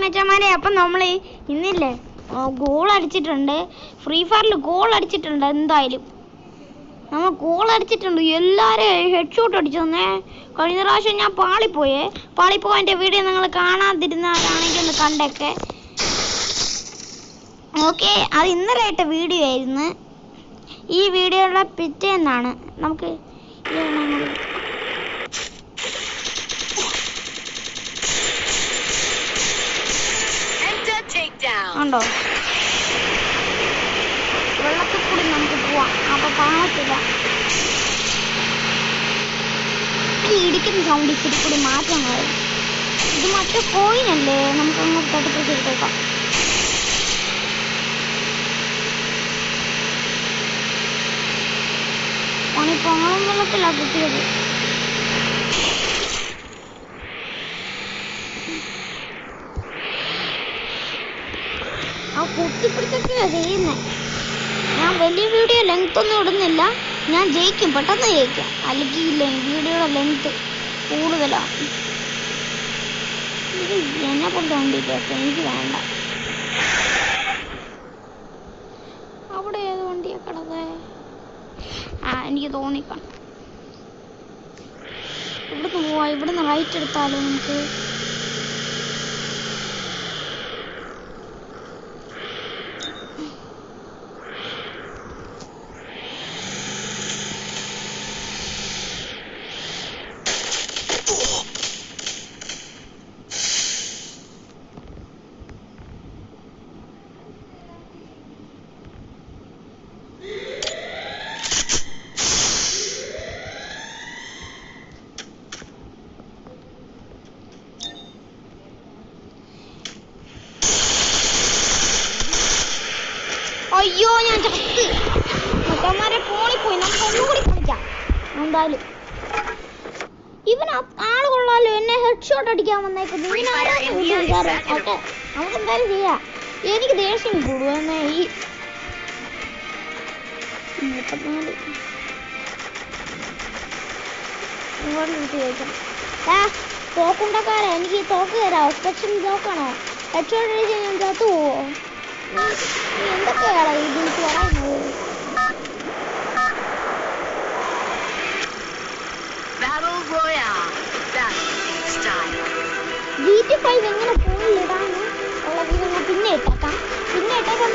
മച്ചന്മാരെ, അപ്പം നമ്മൾ ഇന്നില്ലേ ഗോൾ അടിച്ചിട്ടുണ്ട്. ഫ്രീ ഫയറിൽ ഗോൾ അടിച്ചിട്ടുണ്ട്. എന്തായാലും നമ്മൾ ഗോൾ അടിച്ചിട്ടുണ്ട്. എല്ലാവരും ഹെഡ് ഷോട്ട് അടിച്ചു തന്നേ. കഴിഞ്ഞ പ്രാവശ്യം ഞാൻ പാളിപ്പോയതിൻ്റെ വീഡിയോ നിങ്ങൾ കാണാതിരുന്നവരാണെങ്കിൽ ഒന്ന് കണ്ടേക്കെ. ഓക്കെ, അത് ഇന്നലെ ഇട്ട വീഡിയോ ആയിരുന്നു. ഈ വീഡിയോയുടെ പിറ്റേന്നാണ് നമുക്ക് ഉണ്ടോ വെള്ളത്തിൽ കൂടി നമുക്ക് പോവാം. അപ്പൊ കാണത്തില്ല ഈ ഇടിക്കുന്ന സൗണ്ട്. ഇത്തിരി കൂടി മാറ്റം വരും. ഇത് മറ്റേ കോയിനല്ലേ, നമുക്ക് അങ്ങോട്ട് തട്ടിപ്പിടിച്ചെടുത്തേക്കാം. പണിപ്പോളം വെള്ളത്തിലാണ് കുത്തിയത്. ആ കുത്തിപ്പിടിച്ചൊക്കെയാ ചെയ്യുന്നേ. ഞാൻ വലിയ വീഡിയോ ലെങ്ത് ഒന്നും ഇടുന്നില്ല. ഞാൻ ജയിക്കും, പെട്ടെന്ന് ജയിക്കാം. അല്ലെങ്കിൽ വീഡിയോയുടെ ലെങ്ത് കൂടുതലാണ്. ഇത് എന്നെ കൊണ്ട് വണ്ടിയില്ല, എനിക്ക് വേണ്ട. അവിടെ ഏത് വണ്ടിയാ കിടന്നേ? എനിക്ക് തോന്നിക്കണം. ഇവിടുന്ന് പോവാ. ഇവിടുന്ന് റൈറ്റ് എടുത്താലോ നമുക്ക്? അയ്യോ, ഞാൻ ചത്ത്. മറ്റന്മാരെ ഫോണിൽ നമുക്ക് ഒന്നുകൂടി കളിക്കാം. എന്തായാലും ഇവൻ ആള് കൊള്ളാലോ. എന്നെ ഹെഡ് ഷോട്ട് അടിക്കാൻ വന്നേക്കുന്നു. ഓക്കെ, നമുക്ക് എന്തായാലും ചെയ്യാം. എനിക്ക് ദേഷ്യം കൂടുവെന്നേ. ഈ 34 തോക്കുണ്ടക്കാരാ. എനിക്ക് തോക്ക് തരാമോ? സ്പെഷ്യൽ തോക്കാണോ? ഹെഡ് ഷോട്ട് അടിച്ച് ഞാൻ ചത്തു പോവോ? എന്തൊക്കെയാണ് ഇതിന് പറയുന്നത്? GTA 5 എങ്ങനെ ഫോണിലിടാന്ന് ഉള്ള വീഡിയോ ഞാൻ പിന്നെ ഇട്ടേക്കാം.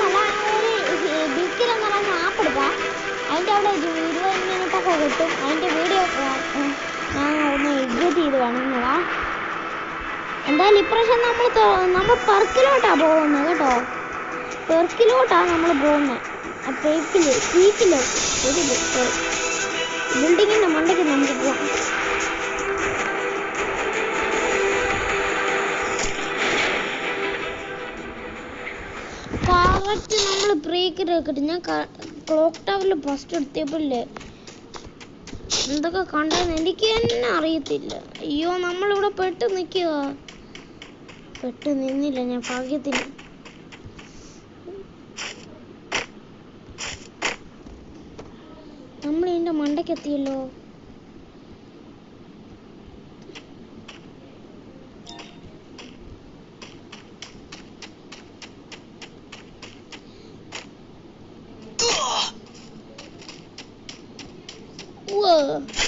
നല്ല ഒരു ബിക്കിൽ എന്ന് പറയുന്ന ആപ്പ് എടുക്കാം. അതിൻ്റെ അവിടെ 20 മിനിറ്റൊക്കെ കിട്ടും. അതിൻ്റെ വീഡിയോ ഞാൻ ഒന്ന് എഡിറ്റ് ചെയ്ത് വേണമെന്നതാ. എന്തായാലും ഇപ്രാവശ്യം നമ്മൾ പെർക്കിലോട്ടാണ് പോകുന്നത് കേട്ടോ. പെർക്കിലോട്ടാണ് നമ്മൾ പോകുന്നത്. പീക്കിലോ ഒരു ബിൽഡിങ്ങിൻ്റെ മണ്ടയ്ക്ക് നമുക്ക് പോവാം. കറക്റ്റ് നമ്മൾ ബ്രേക്കിലൊക്കെ ഞാൻ ക്ലോക്ക് ടവറിൽ ഫസ്റ്റ് എടുത്തപ്പോഴല്ലേ എന്തൊക്കെ കണ്ടെന്ന് എനിക്ക് തന്നെ അറിയത്തില്ല. അയ്യോ, നമ്മളിവിടെ പെട്ട് നിൽക്കുക. പെട്ട് നിന്നില്ല ഞാൻ, ഭാഗ്യത്തിന്. നമ്മൾ ഇതിൻ്റെ മണ്ടയ്ക്ക് എത്തിയല്ലോ.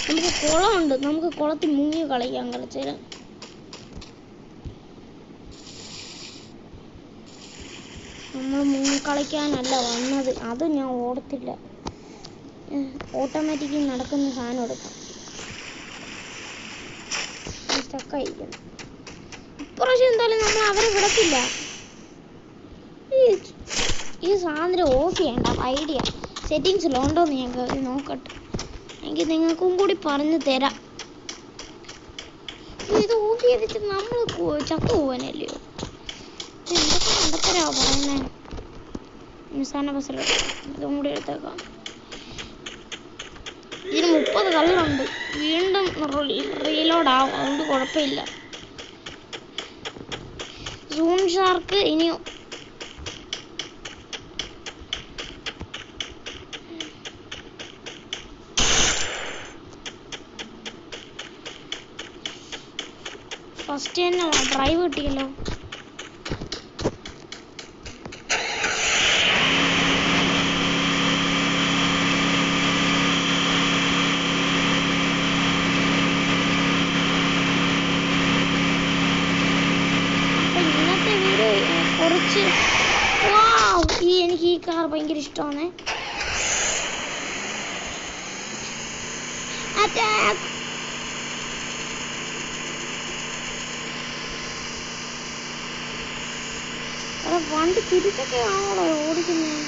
നമുക്ക് കുളമുണ്ട്. നമുക്ക് കുളത്തിൽ മുങ്ങി കളിക്കാം കളിച്ചേരാൻ. നമ്മൾ മുങ്ങി കളിക്കാനല്ല വന്നത്. അത് ഞാൻ ഓടത്തില്ല. ഓട്ടോമാറ്റിക്കലി നടക്കുന്ന സാധനം എടുക്കാം. സ്റ്റക്കായിരിക്കുന്നു. ഇപ്രാവശ്യം എന്തായാലും നമ്മൾ അവരെ വിടത്തില്ല. ഈ സാധനം ഓഫ് ചെയ്യണ്ട. ഐഡിയ സെറ്റിങ്സിലുണ്ടോന്ന് ഞാൻ നോക്കട്ടെ. എനിക്ക് നിങ്ങൾക്കും കൂടി പറഞ്ഞു തരാം. ഇത് ഓഫ് ചെയ്തിട്ട് നമ്മൾ ചത്തു പോവാനല്ലയോ? എന്തൊക്കെ കണ്ടത്തരാ പറയുന്നേ. നിസാന ബസ്സിൽ ഇതും കൂടി എടുത്തേക്കാം. ഇതിന് 30 കല്ലുണ്ട്. വീണ്ടും റീലോഡ് ആവും. അതുകൊണ്ട് കുഴപ്പമില്ല. സൂൺ ഷാർക്ക് ഇനി ഫസ്റ്റ് തന്നെ ഡ്രൈവ് കിട്ടിയല്ലോ. കുറച്ച്. വാവ്, എനിക്ക് ഈ കാർ ഭയങ്കര ഇഷ്ടമാണ്. അറ്റാക്ക്. വണ്ടി തിരിച്ചൊക്കെ ആണോ ഓടിക്കുന്നത്?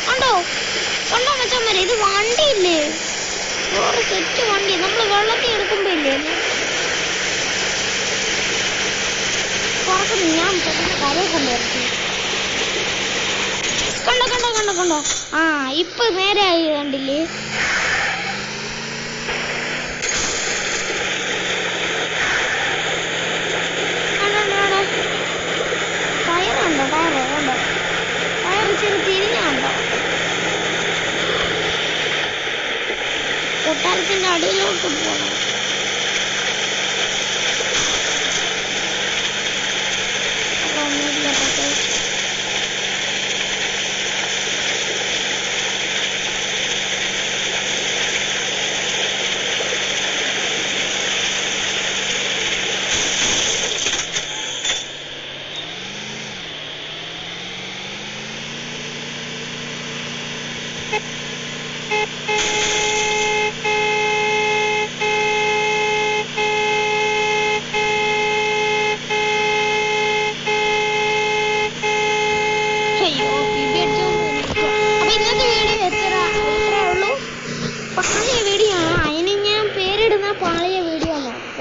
കണ്ടോ കണ്ടോ മച്ചന്മാരെ, ഇത് വണ്ടിയില്ലേ, വേറെ സെറ്റ് വണ്ടി. നമ്മൾ വെള്ളത്തിൽ എടുക്കുമ്പോ ഇല്ലേ പുറത്ത് ഞാൻ കരയെ കൊണ്ടുവരട്ടെ. കണ്ടോ കണ്ടോ കണ്ടോ കണ്ടോ, ആ ഇപ്പൊ നേരെ ആയി കണ്ടില്ലേ. ടയറുണ്ടോ, ടയറ് കണ്ടോ, ടയർ ഇച്ചിരി തിരിഞ്ഞുണ്ടോ. കൊട്ടാരത്തിന്റെ അടിയിലോട്ട് പോകണം.